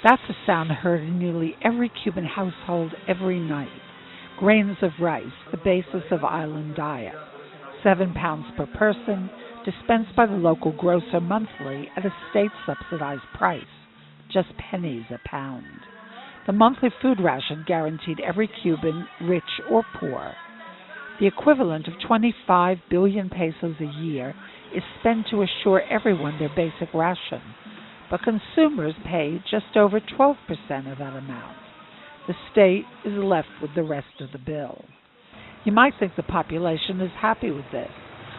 That's a sound heard in nearly every Cuban household every night. Grains of rice, the basis of island diet, 7 pounds per person, dispensed by the local grocer monthly at a state-subsidized price, just pennies a pound. The monthly food ration guaranteed every Cuban, rich or poor. The equivalent of 25 billion pesos a year is spent to assure everyone their basic ration, but consumers pay just over 12% of that amount. The state is left with the rest of the bill. You might think the population is happy with this,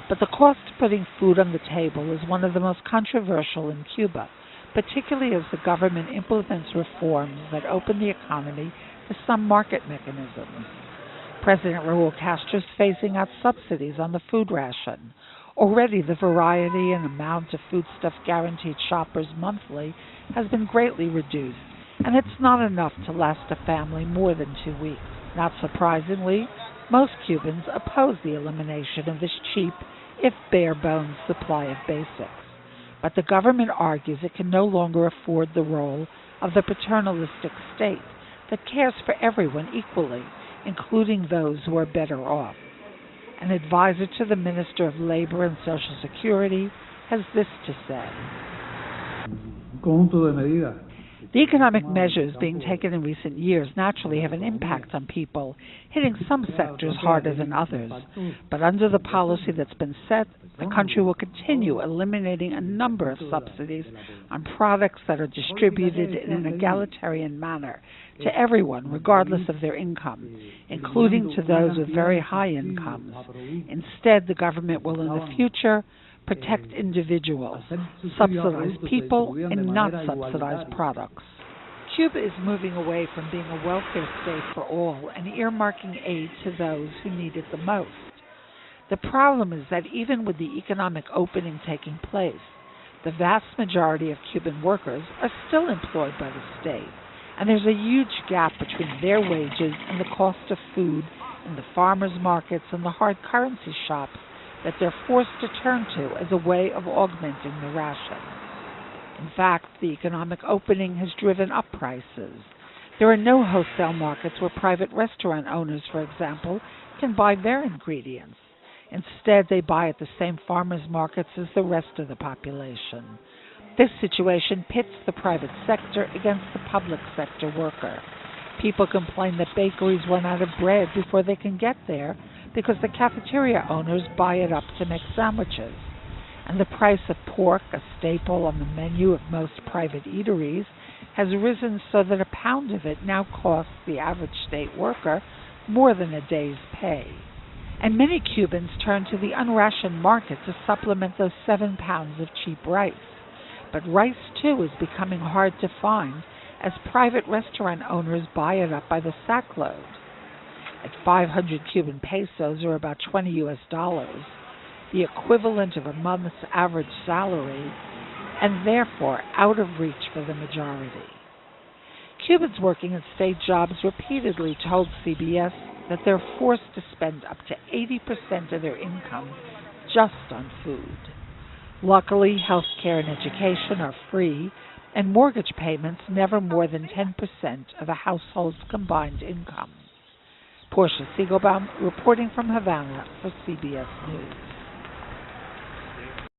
but the cost of putting food on the table is one of the most controversial in Cuba, particularly as the government implements reforms that open the economy to some market mechanisms. President Raul Castro is phasing out subsidies on the food ration. Already the variety and amount of foodstuff guaranteed shoppers monthly has been greatly reduced, and it's not enough to last a family more than 2 weeks. Not surprisingly, most Cubans oppose the elimination of this cheap, if bare-bones, supply of basics. But the government argues it can no longer afford the role of the paternalistic state that cares for everyone equally, including those who are better off. An advisor to the Minister of Labor and Social Security has this to say. The economic measures being taken in recent years naturally have an impact on people, hitting some sectors harder than others. But under the policy that's been set, the country will continue eliminating a number of subsidies on products that are distributed in an egalitarian manner to everyone, regardless of their income, including to those with very high incomes. Instead, the government will in the future protect individuals, subsidize people, and not subsidize products. Cuba is moving away from being a welfare state for all and earmarking aid to those who need it the most. The problem is that even with the economic opening taking place, the vast majority of Cuban workers are still employed by the state, and there's a huge gap between their wages and the cost of food in the farmers' markets and the hard currency shops that they're forced to turn to as a way of augmenting the ration. In fact, the economic opening has driven up prices. There are no wholesale markets where private restaurant owners, for example, can buy their ingredients. Instead, they buy at the same farmers' markets as the rest of the population. This situation pits the private sector against the public sector worker. People complain that bakeries run out of bread before they can get there because the cafeteria owners buy it up to make sandwiches. And the price of pork, a staple on the menu of most private eateries, has risen so that a pound of it now costs the average state worker more than a day's pay. And many Cubans turn to the unrationed market to supplement those 7 pounds of cheap rice. But rice, too, is becoming hard to find as private restaurant owners buy it up by the sackload. At 500 Cuban pesos, or about $20 US, the equivalent of a month's average salary, and therefore out of reach for the majority. Cubans working in state jobs repeatedly told CBS that they're forced to spend up to 80% of their income just on food. Luckily, health care and education are free, and mortgage payments never more than 10% of a household's combined income. Portia Siegelbaum reporting from Havana for CBS News.